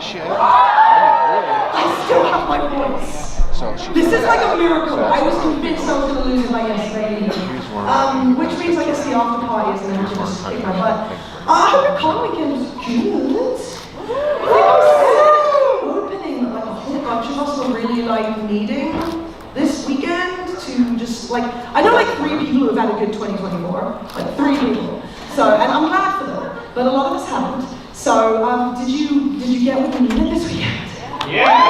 shit. I still have my voice. So This is like a miracle. I was convinced I was going to lose it by yesterday evening. Which means I guess the after party is going to just kick my butt. I hope your con weekend was good. I think I said opening like a whole bunch of us were really like needing this weekend to just like, I know like 3 people who have had a good 2024, like 3 people. So, and I'm glad for them, but a lot of us haven't. So, did you get what you needed this weekend? Yeah!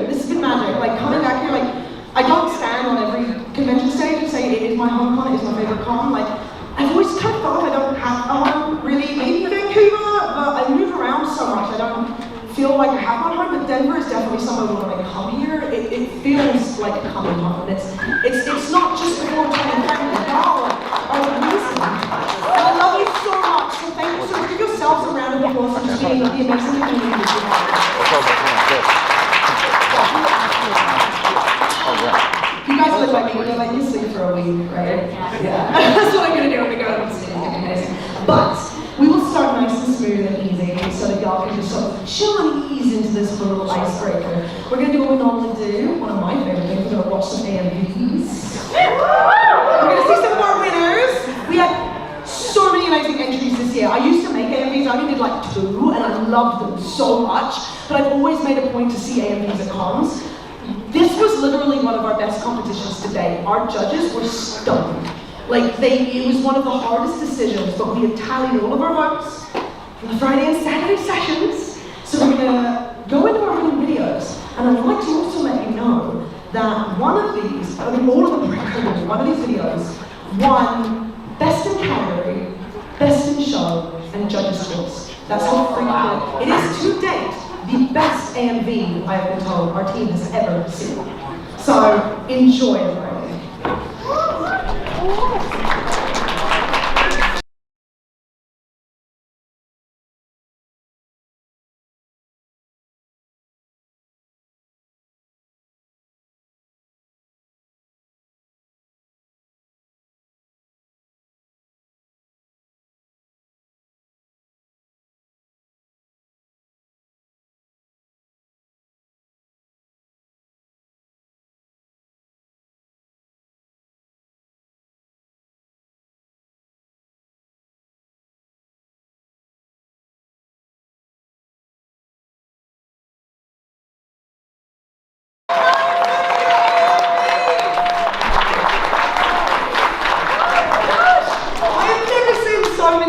This has been magic. Like coming back here, like I don't stand on every convention stage and say it is my home con, it is my favorite con. Like I've always kind of thought I don't have a home really in Vancouver, but I move around so much I don't feel like I have my home. But Denver is definitely somewhere when I come here. It feels like a coming home. It's not just the whole time family. Y'all are amazing. I love you so much. So thank you so much. Give yourselves a round of applause for just being the amazing community that you have. You guys look like me, you're like, you sleep for a week, right? Yeah. That's what I'm gonna do when we go to the city. But we will start nice and smooth and easy so that y'all can just sort of chill and ease into this little icebreaker. We're gonna do what we normally do. One of my favorite things, we're gonna watch some AMVs. We're gonna see some of our winners. We had so many amazing entries this year. I used to make AMVs, I only did like 2, and I loved them so much. But I've always made a point to see AMVs at cons. This was literally one of our best competitions to date. Our judges were stunned. Like, it was one of the hardest decisions, but we had tallied all of our votes for the Friday and Saturday sessions. So we're gonna go into our winning videos. And I'd like to also let you know that one of these, I mean all of them are incredible, one of these videos won Best in Category, Best in Show, and Judges' Choice. That's how freaking good. It is to date the best AMV I have been told our team has ever seen. So enjoy it, right?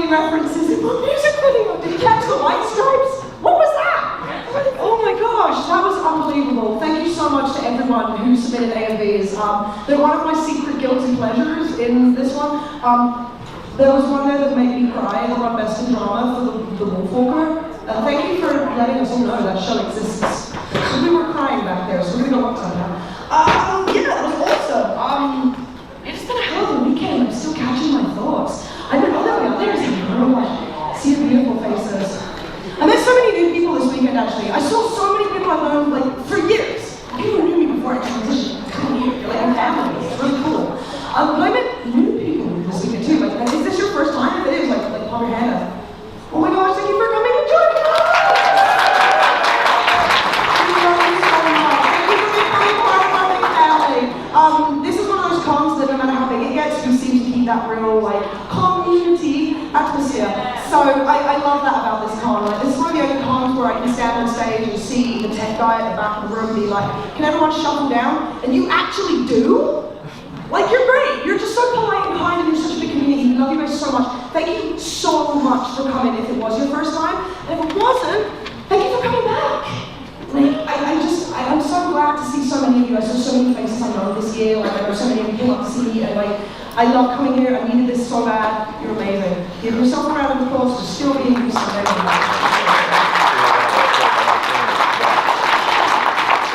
References in my music video. Did you catch the white stripes? What was that? Oh my gosh, that was unbelievable. Thank you so much to everyone who submitted AMVs. They're one of my secret guilty pleasures in this one. There was one there that made me cry, the one Best in Drama for the Wolfwalker. Thank you for letting us all know that show exists. We were crying back there, so we're gonna go up to that. Yeah, that was awesome. It's been a hell of a weekend. I'm still catching my thoughts. I don't know that we are there. See your beautiful faces. I met so many new people this weekend actually. I saw so many people I've known like for years. People who knew me before I transitioned. Like I'm family. It's really cool. But I met new people this weekend too. Like, is this your first time? If it is, like pop your hand up. Oh my gosh, thank you for coming and joining us! Thank you so much. Thank you for becoming part of our big family. This is one of those cons that no matter how big it gets, we seem to keep that real like community atmosphere. So I love that about this con. Like, this is one of the only cons where I can stand on stage and see the tech guy at the back of the room be like, can everyone shut them down? And you actually do? Like, you're great. You're just so polite and kind and you're such a big community. We love you guys so much. Thank you so much for coming if it was your first time. And if it wasn't, thank you for coming back. Like, I'm so glad to see so many of you. I saw so many faces I know this year. Like, I know so many of you came up to see me and like, I love coming here. I needed this so bad. You're amazing. Give yourself a round of applause for still being here so very much.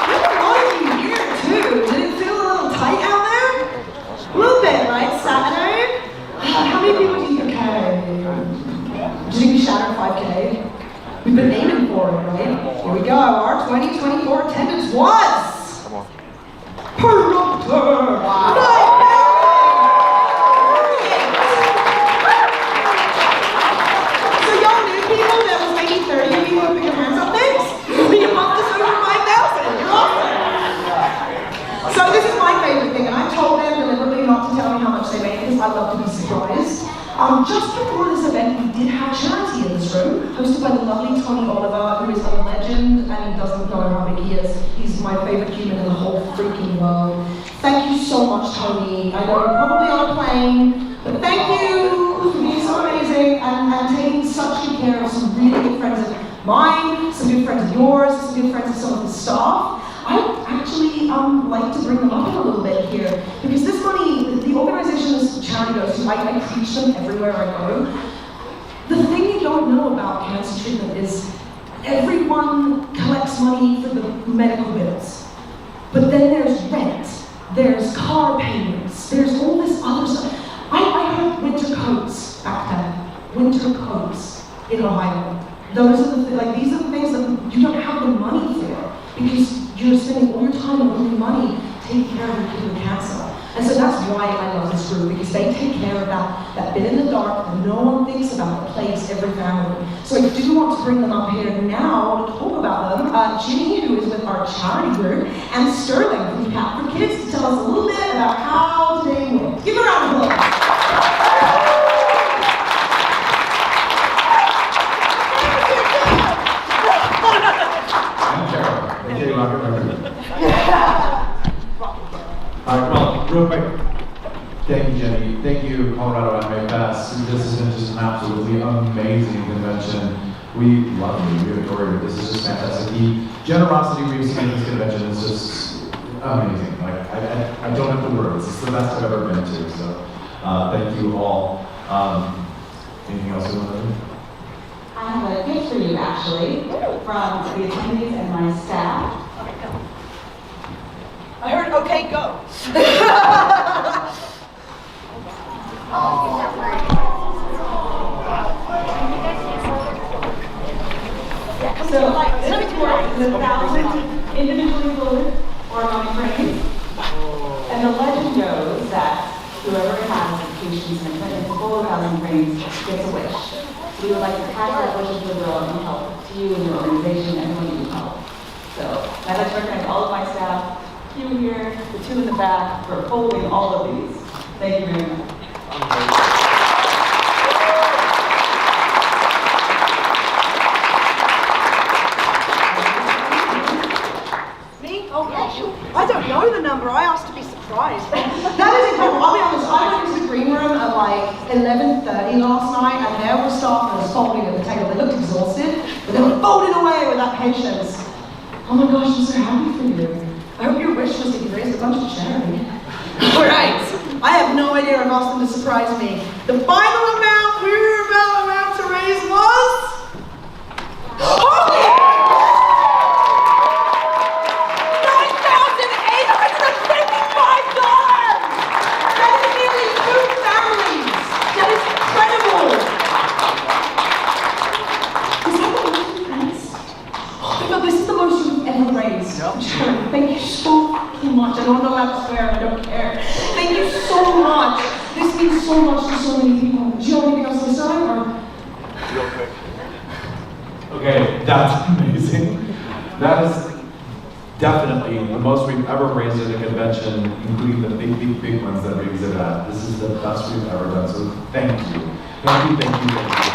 There's a lot of you here too. Did it feel a little tight out there? A little bit, right? Saturday? How many people do you think came? Do you think we shattered 5K? We've been aiming for it, right? Here we go. Our 2024 attendance was... Peruptor! So y'all new people that Just before this event, we did have charity in this room, hosted by the lovely Tony Oliver, who is a legend and doesn't know how big he is. He's my favorite human in the whole freaking world. Thank you so much, Tony. I know you're probably on a plane, but thank you for being so amazing and taking such good care of some really good friends of mine, some good friends of yours, some good friends of some of the staff. I'd actually like to bring them up a little bit here, because this money, the organization this charity goes to, I preach them everywhere I go. The thing you don't know about cancer treatment is everyone collects money for the medical bills. But then there's rent, there's car payments, there's all this other stuff. I heard winter coats back then, winter coats in Ohio. Those are these are the things that you don't have the money for, because you're spending all your time and all your money taking care of your kid with cancer. And so that's why I love this group, because they take care of that bit in the dark that no one thinks about, that plagues every family. So I do want to bring them up here now. I want to talk about them. Ginny, who is with our charity group, and Sterling from Cat for Kids, to tell us a little bit about how they work. Give a round of applause. Well, real quick, thank you, Jenny. Thank you, Colorado Anime Fest. This has been just an absolutely amazing convention. We love you, we adore you. This is just fantastic. The generosity we've seen at this convention is just amazing. Like, I don't have the words. It's the best I've ever been to. So, thank you all. Anything else you want to do? I have a gift for you, actually, from the attendees and my staff. I heard, okay, go. So, this work is 1,000 individually loaded origami frames. And the legend goes that whoever has the patient's infant in full 1,000 frames gets a wish. We would like to pass our wishes goodwill and help to you and your organization and everyone you help. So, I'd like to recognize all of my staff, you here, the two in the back, for holding all of these. Thank you very much. Me? Oh gosh, I don't know the number. I asked to be surprised. That is incredible. I'll be honest, I went into the green room at like 11:30 last night, and there were staff that were folding at the table. They looked exhausted, but they were folding away with that patience. Oh my gosh, I'm so happy for you. I hope your wish was that you raised a bunch of charity. All right, I have no idea. I've asked them to surprise me. The final amount we were about to raise was... Thank you so fucking much. I don't know how to swear, I don't care. Thank you so much. This means so much to so many people. Do you have anything else to say? Real quick. Okay, that's amazing. That is definitely the most we've ever raised at a convention, including the big ones that we exhibit at. This is the best we've ever done, so thank you. Thank you, thank you, thank you.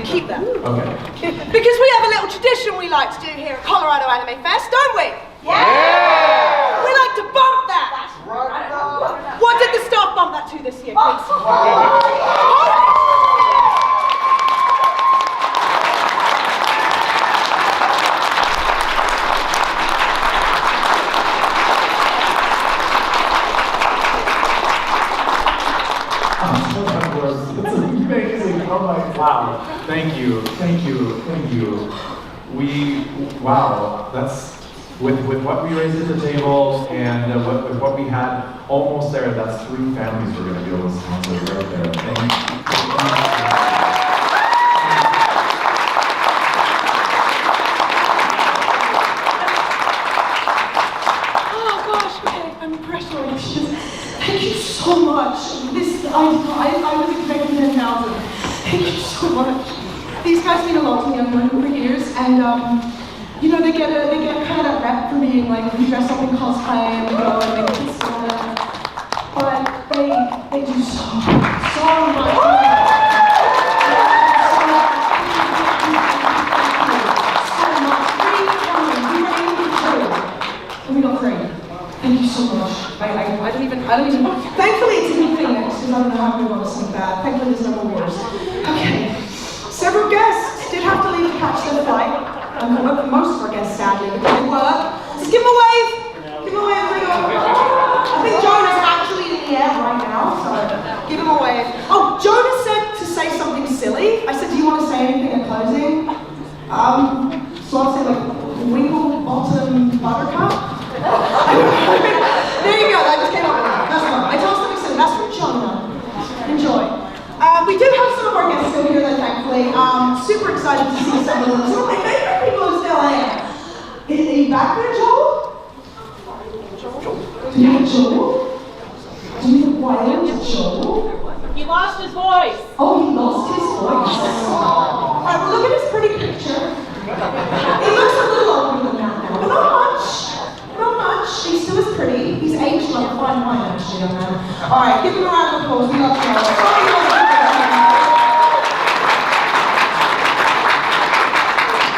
Keep that. Okay. Because we have a little tradition we like to do here at Colorado Anime Fest, don't we? Yeah! We like to bump that. That's right. What did the staff bump that to this year, please? It's amazing. Oh my, wow. Thank you, thank you, thank you. Wow, that's, with what we raised at the table and with what we had almost there, that's 3 families we're going to be able to sponsor right there. Thank you. Oh gosh, okay, I'm pressurized. Thank you so much. I was expecting 10,000. Thank you so much. These guys mean a lot to me. I've known them for years, and you know, they get kind of that rep for being like, we dress up in cosplay and we go and make kids together. But they do so much. Thank you so much. I don't even, thankfully it's a good thing next, because I don't know how we want to sing bad. Thankfully there's no more wars. Okay. Several guests did have to leave to catch their flight. Most of our guests, sadly, because they were. Just give them a wave. Give them a wave. I think Jonah's actually in the air right now, so give him a wave. Oh, Jonah said to say something silly. I said, do you want to say anything at closing? So I'll say like, winkle bottom buttercup. There you go, that just came up with that. That's fine. I told something silly. That's from Jonah. Enjoy. We do have some of our guests still here, though, thankfully. Super excited to see some of them. Some of my favorite people are still here. Are you back there, Joel? Do you have Joel? Do you have William Joel? He lost his voice. Oh, he lost his voice. Alright, well, look at his pretty picture. He looks a little older than that now, but not much. Not much. He still is pretty. He's aged like a fine wine, actually, young man. Alright, give him a round of applause. We love Joel.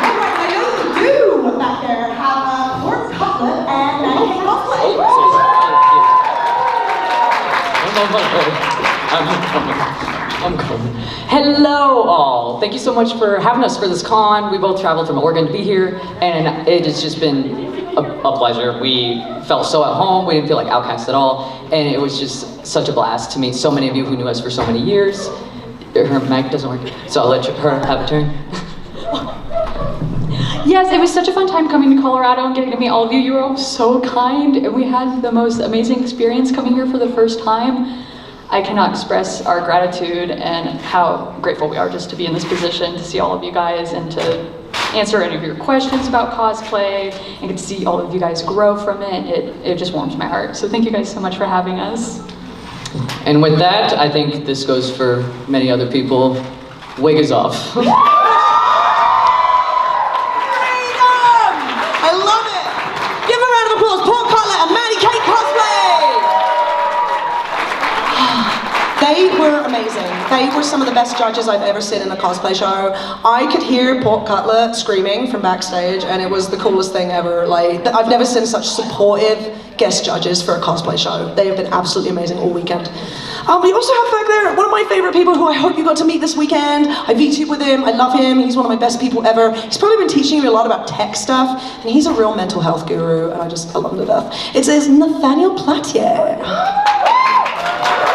Alright, I know you do back there have a pork cutlet and cake off. I'm coming. Hello all. Thank you so much for having us for this con. We both traveled from Oregon to be here, and it has just been a pleasure. We felt so at home. We didn't feel like outcasts at all, and it was just such a blast to meet so many of you who knew us for so many years. Her mic doesn't work, so I'll let her have a turn. Yes, it was such a fun time coming to Colorado and getting to meet all of you. You were all so kind, and we had the most amazing experience coming here for the first time. I cannot express our gratitude and how grateful we are just to be in this position, to see all of you guys and to answer any of your questions about cosplay and get to see all of you guys grow from it. It just warms my heart. So thank you guys so much for having us. And with that, I think this goes for many other people. Wig is off. Freedom! I love it! Give a round of applause, Paul Cutler and Maddie Kate Cosplay! They were amazing. They were some of the best judges I've ever seen in a cosplay show. I could hear Port Cutler screaming from backstage, and it was the coolest thing ever. Like, I've never seen such supportive guest judges for a cosplay show. They have been absolutely amazing all weekend. We also have back there one of my favorite people who I hope you got to meet this weekend. I VTubed with him. I love him. He's one of my best people ever. He's probably been teaching me a lot about tech stuff, and he's a real mental health guru, and I love him to death. It says Nathaniel Platier.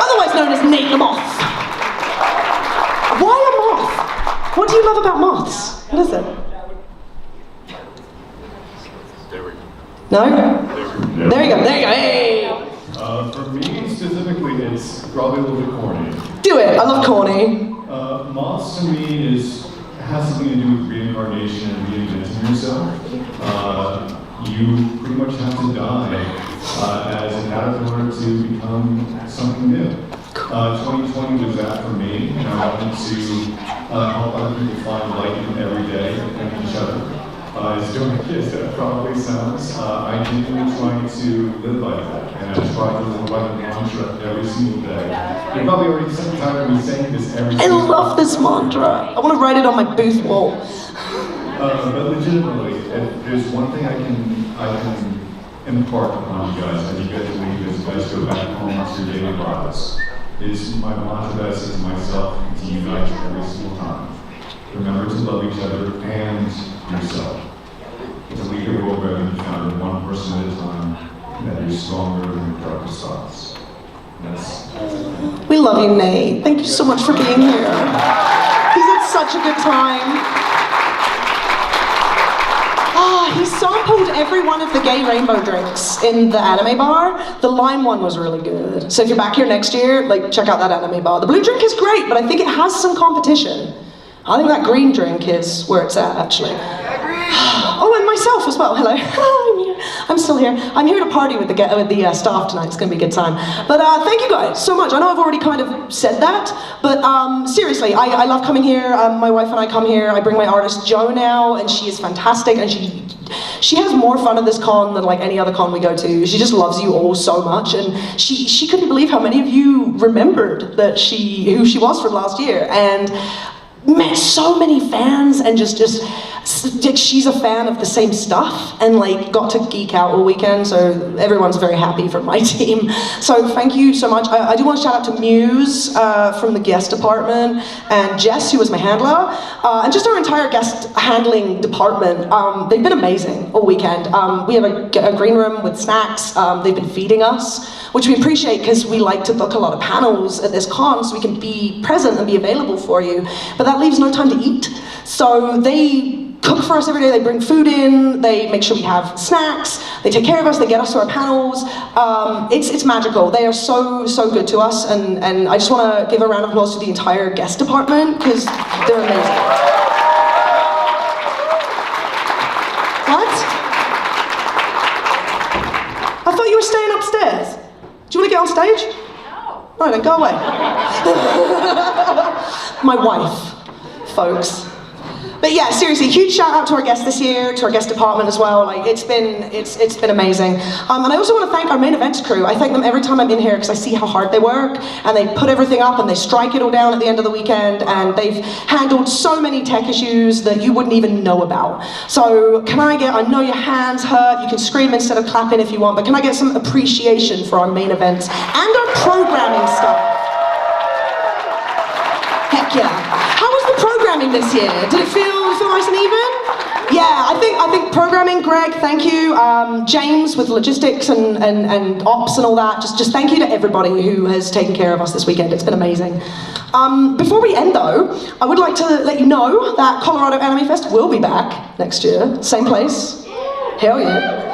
Otherwise known as Nate the Moth. Why a moth? What do you love about moths? What is it? There we go. No? There you go, hey! For me specifically, it's probably a little bit corny. Do it, I love corny. Moths to me has something to do with reincarnation and reinventing yourself. You pretty much have to die as an caterpillar to become something new. 2020 was that for me, and I wanted to help other people find light in every day and each other. As doing as that probably sounds, I genuinely try to live like that, and I try to live by the mantra every single day. You're probably already sick and tired of me saying this every I single day. love this mantra. I want to write it on my booth wall. But legitimately, if there's one thing I can impart upon you guys as you get to leave, as you guys go back home to your daily lives, is my mantra that I say to myself and to you guys every single time. Remember to love each other and yourself. To leave your world better than you found it, one person at a time, and that you're stronger than your darkest thoughts. We love you, Nate. Thank you so much for being here. He's had such a good time. He sampled every one of the gay rainbow drinks in the anime bar. The lime one was really good. So if you're back here next year, check out that anime bar. The blue drink is great, but I think it has some competition. I think that green drink is where it's at, actually. Oh, and myself as well. Hello. I'm still here. I'm here to party with the staff tonight. It's going to be a good time. But thank you guys so much. I know I've already kind of said that, but seriously, I love coming here. My wife and I come here. I bring my artist Jo now, and she is fantastic, and she she has more fun at this con than like any other con we go to. She just loves you all so much, and she couldn't believe how many of you remembered that who she was from last year, and met so many fans, and just she's a fan of the same stuff, and like got to geek out all weekend, so everyone's very happy from my team. So thank you so much. I do want to shout out to Muse from the guest department, and Jess, who was my handler, and just our entire guest handling department. They've been amazing all weekend. We have a green room with snacks. They've been feeding us, which we appreciate because we like to book a lot of panels at this con so we can be present and be available for you. But that leaves no time to eat. So they cook for us every day. They bring food in, they make sure we have snacks, they take care of us, they get us to our panels. It's magical. They are so good to us, and I just want to give a round of applause to the entire guest department because they're amazing. What? I thought you were staying upstairs. Do you want to get on stage? No. Right, then go away. My wife, folks. But yeah, seriously, huge shout out to our guests this year, to our guest department as well. Like it's been amazing. And I also want to thank our main events crew. I thank them every time I'm in here because I see how hard they work, and they put everything up and they strike it all down at the end of the weekend, and they've handled so many tech issues that you wouldn't even know about. So I know your hands hurt, you can scream instead of clapping if you want, but can I get some appreciation for our main events and our programming stuff? Heck yeah. How was the programming this year? Did it feel nice and even? Yeah, I think programming, Greg, thank you. James with logistics and ops and all that. Just thank you to everybody who has taken care of us this weekend. It's been amazing. Before we end though, I would like to let you know that Colorado Anime Fest will be back next year. Same place. Hell yeah.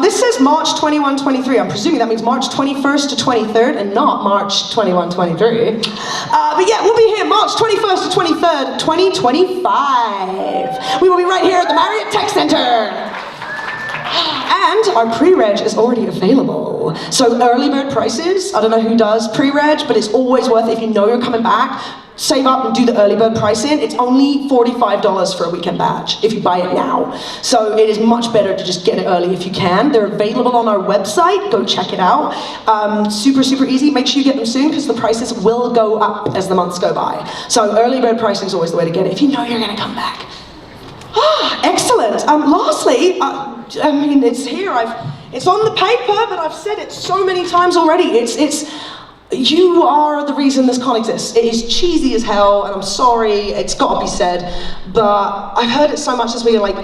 This says March 21, 23. I'm presuming that means March 21st to 23rd and not March 21, 23. But yeah, we'll be here March 21st to 23rd, 2025. We will be right here at the Marriott Tech Center. And our pre-reg is already available. So early bird prices, I don't know who does pre-reg, but it's always worth it if you know you're coming back. Save up and do the early bird pricing. It's only $45 for a weekend badge if you buy it now. So it is much better to just get it early if you can. They're available on our website. Go check it out. Super easy. Make sure you get them soon because the prices will go up as the months go by. So early bird pricing is always the way to get it if you know you're going to come back. Excellent. Lastly, it's here. It's on the paper, but I've said it so many times already. You are the reason this con exists. It is cheesy as hell, and I'm sorry, it's got to be said, but I've heard it so much this week, like,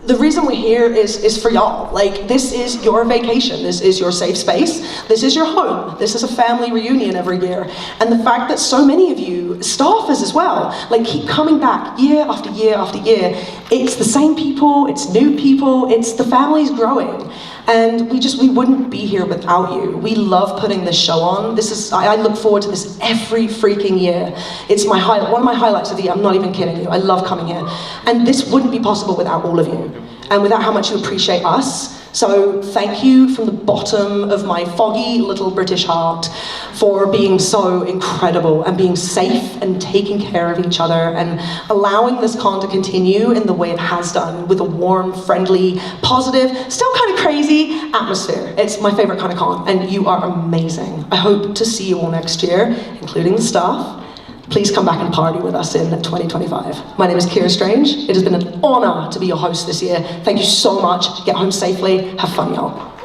the reason we're here is for y'all. Like, this is your vacation, this is your safe space, this is your home, this is a family reunion every year, and the fact that so many of you, staffers as well, like, keep coming back year after year after year. It's the same people, it's new people, it's the family's growing. And we wouldn't be here without you. We love putting this show on. I look forward to this every freaking year. It's one of my highlights of the year. I'm not even kidding you. I love coming here. And this wouldn't be possible without all of you, and without how much you appreciate us. So thank you from the bottom of my foggy little British heart for being so incredible and being safe and taking care of each other and allowing this con to continue in the way it has done, with a warm, friendly, positive, still kind of crazy atmosphere. It's my favorite kind of con, and you are amazing. I hope to see you all next year, including the staff. Please come back and party with us in 2025. My name is Kira Strange. It has been an honor to be your host this year. Thank you so much. Get home safely. Have fun, y'all.